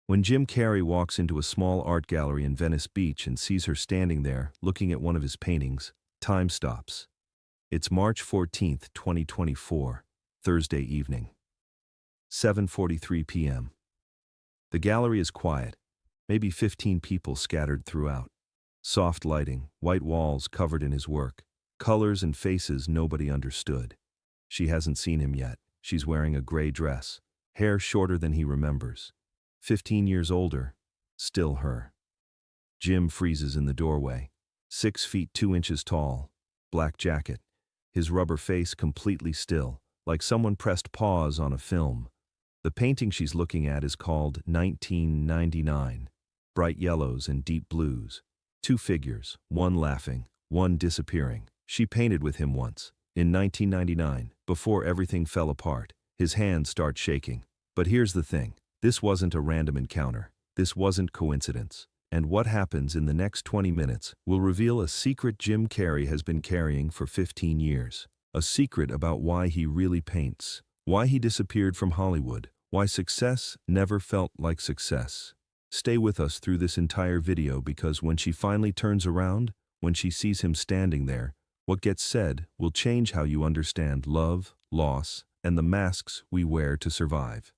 When Jim Carrey walks into a small art gallery in Venice Beach and sees her standing there, looking at one of his paintings, time stops. It's March 14th, 2024, Thursday evening. 7:43 p.m. The gallery is quiet, maybe 15 people scattered throughout. Soft lighting, white walls covered in his work, colors and faces nobody understood. She hasn't seen him yet. She's wearing a gray dress, hair shorter than he remembers. 15 years older, still her. Jim freezes in the doorway, 6 feet 2 inches tall, black jacket, his rubber face completely still, like someone pressed pause on a film. The painting she's looking at is called 1999, bright yellows and deep blues. 2 figures, one laughing, one disappearing. She painted with him once, in 1999, before everything fell apart. His hands start shaking. But here's the thing. This wasn't a random encounter. This wasn't coincidence. And what happens in the next 20 minutes will reveal a secret Jim Carrey has been carrying for 15 years. A secret about why he really paints, why he disappeared from Hollywood, why success never felt like success. Stay with us through this entire video because when she finally turns around, when she sees him standing there, what gets said will change how you understand love, loss, and the masks we wear to survive.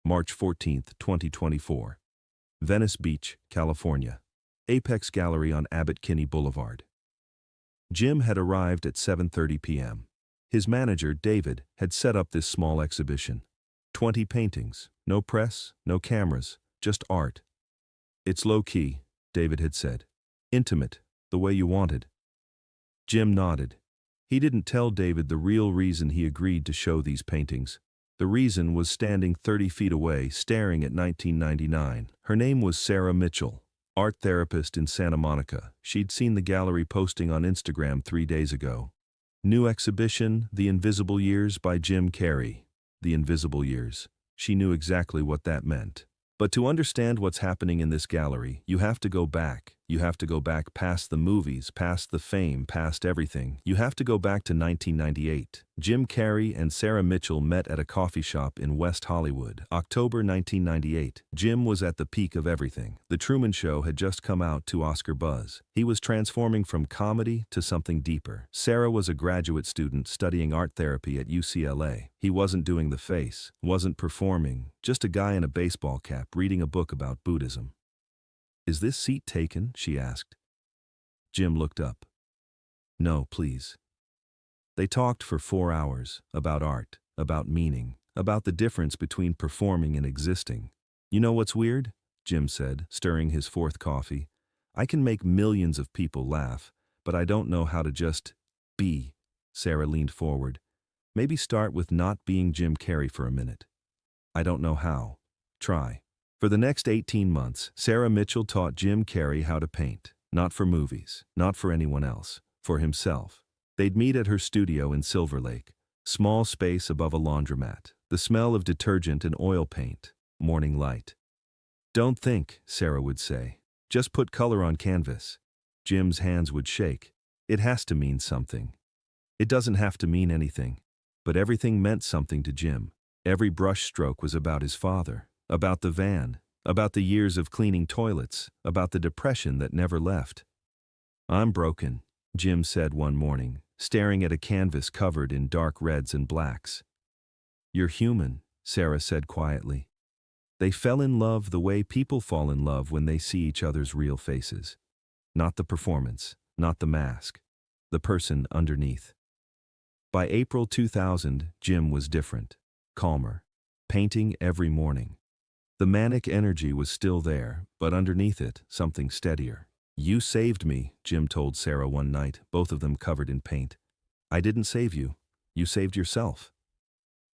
March 14th, 2024. Venice Beach, California. Apex Gallery on Abbot Kinney Boulevard. Jim had arrived at 7:30 p.m. His manager, David, had set up this small exhibition. 20 paintings, no press, no cameras, just art. It's low-key, David had said. Intimate, the way you wanted. Jim nodded. He didn't tell David the real reason he agreed to show these paintings. The reason was standing 30 feet away, staring at 1999. Her name was Sarah Mitchell, art therapist in Santa Monica. She'd seen the gallery posting on Instagram 3 days ago. New exhibition, The Invisible Years by Jim Carrey. The Invisible Years. She knew exactly what that meant. But to understand what's happening in this gallery, you have to go back. You have to go back past the movies, past the fame, past everything. You have to go back to 1998. Jim Carrey and Sarah Mitchell met at a coffee shop in West Hollywood, October 1998. Jim was at the peak of everything. The Truman Show had just come out to Oscar buzz. He was transforming from comedy to something deeper. Sarah was a graduate student studying art therapy at UCLA. He wasn't doing the face, wasn't performing, just a guy in a baseball cap reading a book about Buddhism. "Is this seat taken?" she asked. Jim looked up. "No, please." They talked for 4 hours, about art, about meaning, about the difference between performing and existing. "You know what's weird?" Jim said, stirring his 4th coffee. "I can make millions of people laugh, but I don't know how to just be." Sarah leaned forward. "Maybe start with not being Jim Carrey for a minute." "I don't know how." "Try." For the next 18 months, Sarah Mitchell taught Jim Carrey how to paint. Not for movies, not for anyone else, for himself. They'd meet at her studio in Silver Lake. Small space above a laundromat. The smell of detergent and oil paint. Morning light. "Don't think," Sarah would say. "Just put color on canvas." Jim's hands would shake. "It has to mean something." It doesn't have to mean anything. But everything meant something to Jim. Every brush stroke was about his father. About the van, about the years of cleaning toilets, about the depression that never left. "I'm broken," Jim said one morning, staring at a canvas covered in dark reds and blacks. "You're human," Sarah said quietly. They fell in love the way people fall in love when they see each other's real faces. Not the performance, not the mask, the person underneath. By April 2000, Jim was different, calmer, painting every morning. The manic energy was still there, but underneath it, something steadier. "You saved me," Jim told Sarah one night, both of them covered in paint. "I didn't save you. You saved yourself."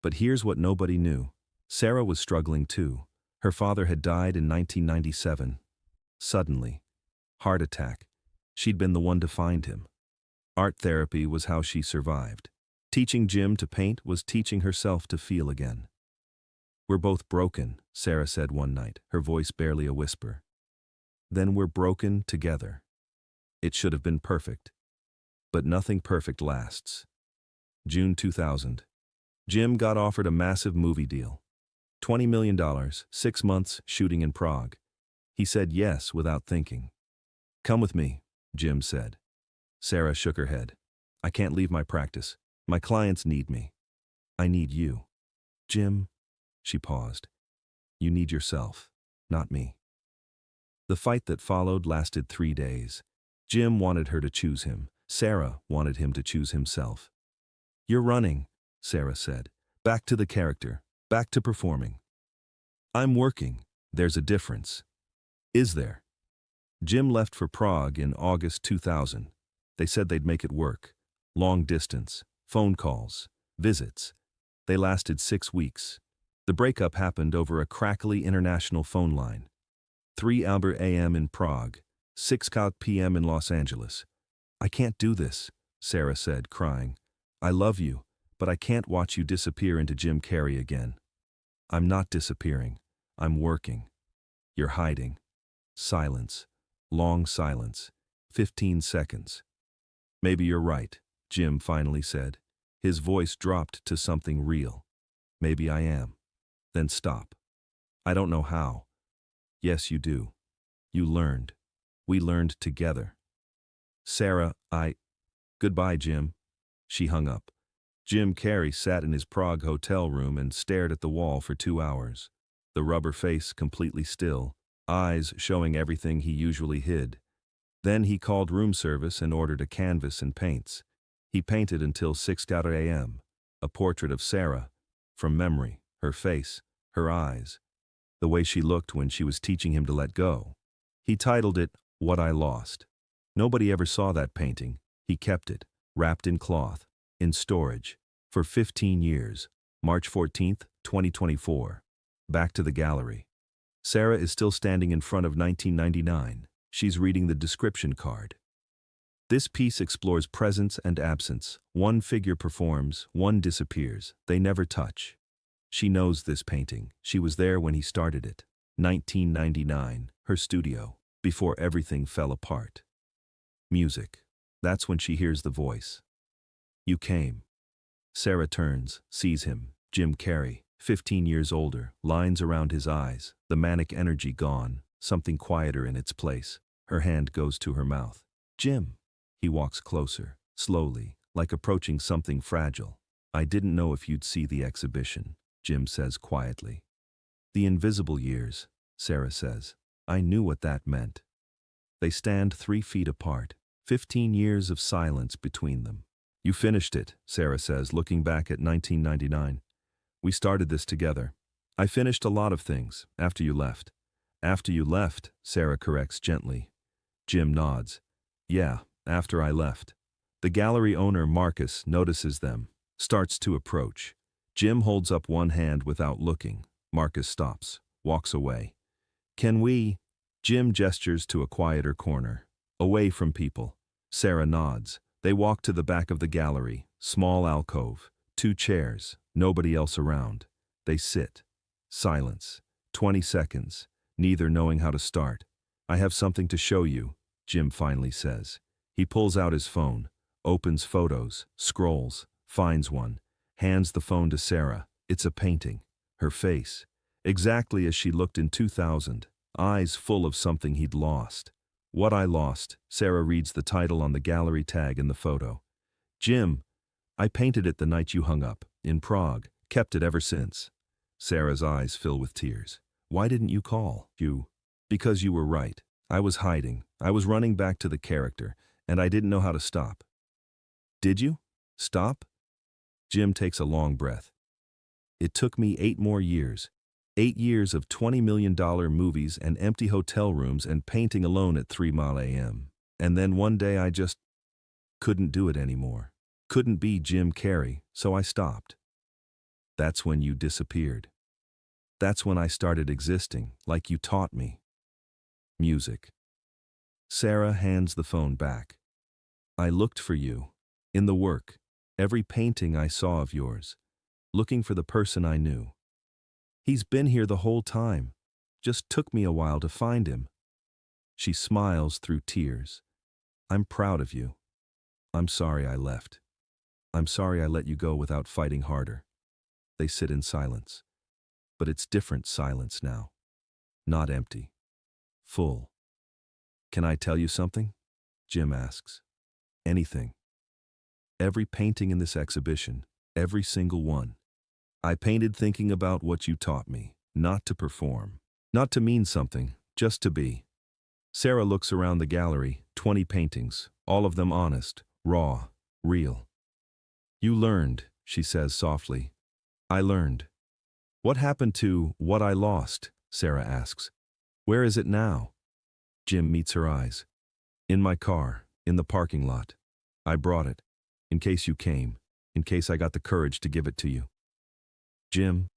But here's what nobody knew. Sarah was struggling too. Her father had died in 1997. Suddenly. Heart attack. She'd been the one to find him. Art therapy was how she survived. Teaching Jim to paint was teaching herself to feel again. "We're both broken," Sarah said one night, her voice barely a whisper. "Then we're broken together." It should have been perfect. But nothing perfect lasts. June 2000. Jim got offered a massive movie deal. $20 million, 6 months shooting in Prague. He said yes without thinking. Come with me, Jim said. Sarah shook her head. I can't leave my practice. My clients need me. I need you. Jim, she paused. You need yourself, not me. The fight that followed lasted 3 days. Jim wanted her to choose him. Sarah wanted him to choose himself. You're running, Sarah said. Back to the character, back to performing. I'm working. There's a difference. Is there? Jim left for Prague in August 2000. They said they'd make it work. Long distance, phone calls, visits. They lasted 6 weeks. The breakup happened over a crackly international phone line. 3 a.m. in Prague, 6 p.m. in Los Angeles. I can't do this, Sarah said, crying. I love you, but I can't watch you disappear into Jim Carrey again. I'm not disappearing. I'm working. You're hiding. Silence. Long silence. 15 seconds. Maybe you're right, Jim finally said. His voice dropped to something real. Maybe I am. Then stop. I don't know how. Yes, you do. You learned. We learned together. Sarah, Goodbye, Jim. She hung up. Jim Carrey sat in his Prague hotel room and stared at the wall for 2 hours. The rubber face completely still, eyes showing everything he usually hid. Then he called room service and ordered a canvas and paints. He painted until 6 a.m. A portrait of Sarah, from memory, her face, her eyes, the way she looked when she was teaching him to let go. He titled it, What I Lost. Nobody ever saw that painting. He kept it, wrapped in cloth, in storage, for 15 years, March 14, 2024. Back to the gallery. Sarah is still standing in front of 1999. She's reading the description card. This piece explores presence and absence. One figure performs, one disappears. They never touch. She knows this painting. She was there when he started it. 1999, her studio, before everything fell apart. Music. That's when she hears the voice. You came. Sarah turns, sees him, Jim Carrey, 15 years older, lines around his eyes, the manic energy gone, something quieter in its place. Her hand goes to her mouth. Jim. He walks closer, slowly, like approaching something fragile. I didn't know if you'd see the exhibition, Jim says quietly. The invisible years, Sarah says. I knew what that meant. They stand 3 feet apart, 15 years of silence between them. You finished it, Sarah says, looking back at 1999. We started this together. I finished a lot of things, after you left. After you left, Sarah corrects gently. Jim nods. Yeah, after I left. The gallery owner, Marcus, notices them, starts to approach. Jim holds up one hand without looking. Marcus stops, walks away. Can we? Jim gestures to a quieter corner, away from people. Sarah nods. They walk to the back of the gallery, small alcove, 2 chairs, nobody else around. They sit. Silence. 20 seconds, neither knowing how to start. I have something to show you, Jim finally says. He pulls out his phone, opens photos, scrolls, finds one, hands the phone to Sarah. It's a painting. Her face. Exactly as she looked in 2000, eyes full of something he'd lost. What I Lost, Sarah reads the title on the gallery tag in the photo. Jim, I painted it the night you hung up, in Prague, kept it ever since. Sarah's eyes fill with tears. Why didn't you call? You. Because you were right. I was hiding. I was running back to the character, and I didn't know how to stop. Did you? Stop? Jim takes a long breath. It took me 8 more years. 8 years of $20 million movies and empty hotel rooms and painting alone at 3 a.m. And then one day I just couldn't do it anymore. Couldn't be Jim Carrey, so I stopped. That's when you disappeared. That's when I started existing, like you taught me. Music. Sarah hands the phone back. I looked for you. In the work. Every painting I saw of yours. Looking for the person I knew. He's been here the whole time. Just took me a while to find him. She smiles through tears. I'm proud of you. I'm sorry I left. I'm sorry I let you go without fighting harder. They sit in silence. But it's different silence now. Not empty. Full. Can I tell you something? Jim asks. Anything. Every painting in this exhibition, every single one. I painted thinking about what you taught me, not to perform, not to mean something, just to be. Sarah looks around the gallery, 20 paintings, all of them honest, raw, real. You learned, she says softly. I learned. What happened to what I lost? Sarah asks. Where is it now? Jim meets her eyes. In my car, in the parking lot. I brought it. In case you came, in case I got the courage to give it to you. Jim,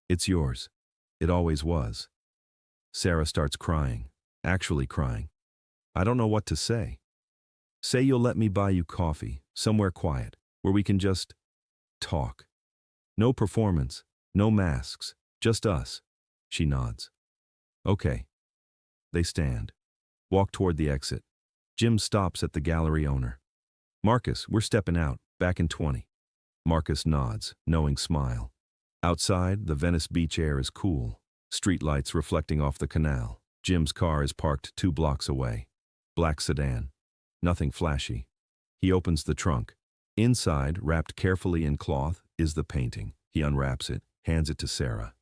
it's yours. It always was. Sarah starts crying, actually crying. I don't know what to say. Say you'll let me buy you coffee, somewhere quiet, where we can just talk. No performance, no masks, just us. She nods. Okay. They stand. Walk toward the exit. Jim stops at the gallery owner. Marcus, we're stepping out, back in 20. Marcus nods, knowing smile. Outside, the Venice Beach air is cool. Streetlights reflecting off the canal. Jim's car is parked 2 blocks away. Black sedan. Nothing flashy. He opens the trunk. Inside, wrapped carefully in cloth, is the painting. He unwraps it, hands it to Sarah.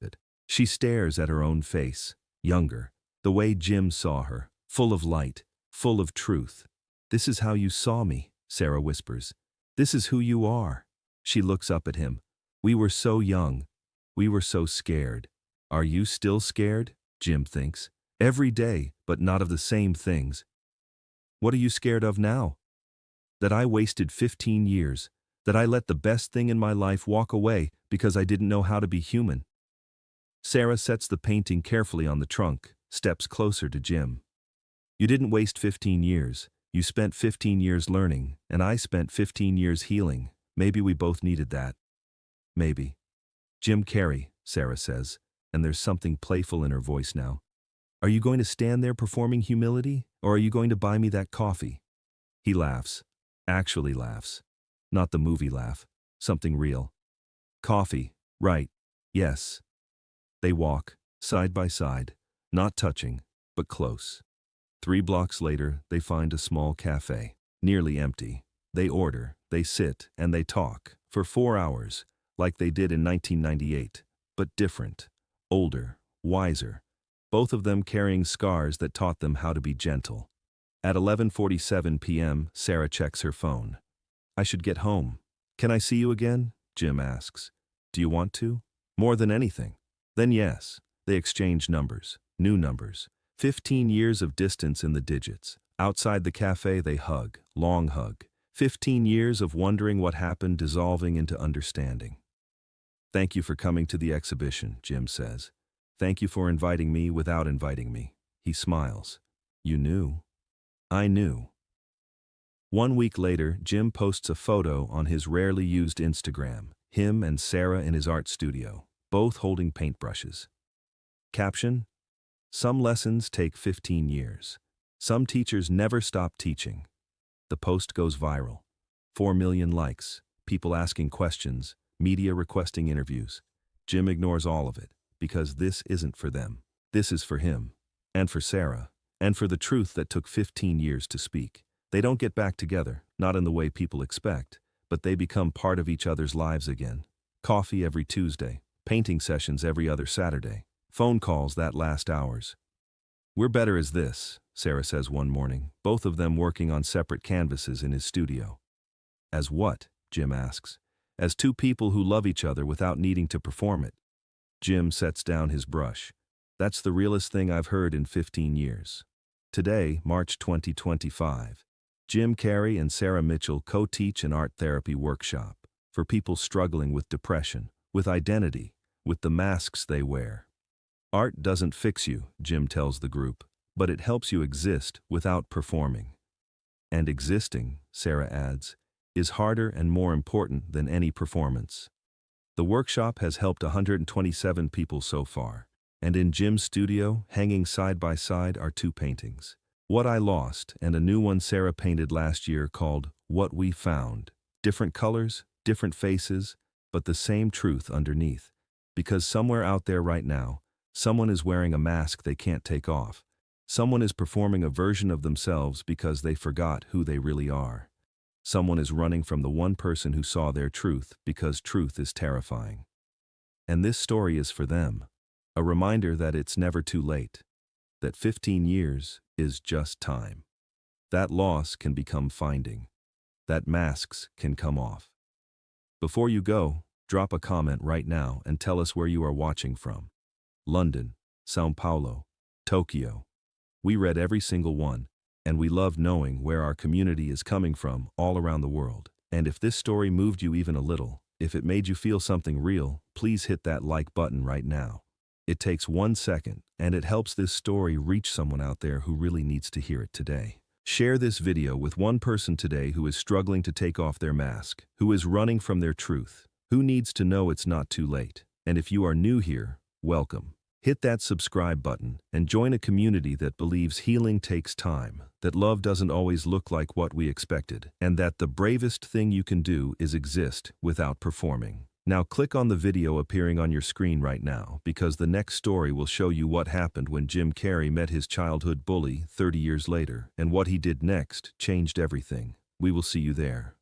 She stares at her own face, younger, the way Jim saw her, full of light, full of truth. This is how you saw me, Sarah whispers. This is who you are. She looks up at him. We were so young. We were so scared. Are you still scared? Jim thinks. Every day, but not of the same things. What are you scared of now? That I wasted 15 years, that I let the best thing in my life walk away because I didn't know how to be human. Sarah sets the painting carefully on the trunk, steps closer to Jim. You didn't waste 15 years. You spent 15 years learning, and I spent 15 years healing. Maybe we both needed that. Maybe. Jim Carrey, Sarah says, and there's something playful in her voice now. Are you going to stand there performing humility, or are you going to buy me that coffee? He laughs. Actually laughs. Not the movie laugh. Something real. Coffee. Right. Yes. They walk, side by side, not touching, but close. 3 blocks later, they find a small cafe, nearly empty. They order, they sit, and they talk, for 4 hours, like they did in 1998, but different, older, wiser, both of them carrying scars that taught them how to be gentle. At 11:47 p.m., Sarah checks her phone. I should get home. Can I see you again? Jim asks. Do you want to? More than anything. Then yes. They exchange numbers, new numbers. 15 years of distance in the digits. Outside the cafe they hug, long hug. 15 years of wondering what happened dissolving into understanding. Thank you for coming to the exhibition, Jim says. Thank you for inviting me without inviting me. He smiles. You knew. I knew. 1 week later, Jim posts a photo on his rarely used Instagram, him and Sarah in his art studio, both holding paintbrushes. Caption: Some lessons take 15 years. Some teachers never stop teaching. The post goes viral. 4 million likes, people asking questions, media requesting interviews. Jim ignores all of it, because this isn't for them. This is for him, and for Sarah, and for the truth that took 15 years to speak. They don't get back together, not in the way people expect, but they become part of each other's lives again. Coffee every Tuesday, painting sessions every other Saturday, phone calls that last hours. We're better as this, Sarah says one morning, both of them working on separate canvases in his studio. As what? Jim asks. As 2 people who love each other without needing to perform it. Jim sets down his brush. That's the realest thing I've heard in 15 years. Today, March 2025. Jim Carrey and Sarah Mitchell co-teach an art therapy workshop for people struggling with depression, with identity, with the masks they wear. Art doesn't fix you, Jim tells the group, but it helps you exist without performing. And existing, Sarah adds, is harder and more important than any performance. The workshop has helped 127 people so far, and in Jim's studio, hanging side by side, are 2 paintings. What I Lost and a new one Sarah painted last year called What We Found. Different colors, different faces, but the same truth underneath. Because somewhere out there right now, someone is wearing a mask they can't take off. Someone is performing a version of themselves because they forgot who they really are. Someone is running from the one person who saw their truth because truth is terrifying. And this story is for them. A reminder that it's never too late. That 15 years is just time. That loss can become finding. That masks can come off. Before you go, drop a comment right now and tell us where you are watching from. London, São Paulo, Tokyo. We read every single one, and we love knowing where our community is coming from all around the world. And if this story moved you even a little, if it made you feel something real, please hit that like button right now. It takes 1 second, and it helps this story reach someone out there who really needs to hear it today. Share this video with one person today who is struggling to take off their mask, who is running from their truth, who needs to know it's not too late. And if you are new here, welcome. Hit that subscribe button and join a community that believes healing takes time, that love doesn't always look like what we expected, and that the bravest thing you can do is exist without performing. Now click on the video appearing on your screen right now, because the next story will show you what happened when Jim Carrey met his childhood bully 30 years later, and what he did next changed everything. We will see you there.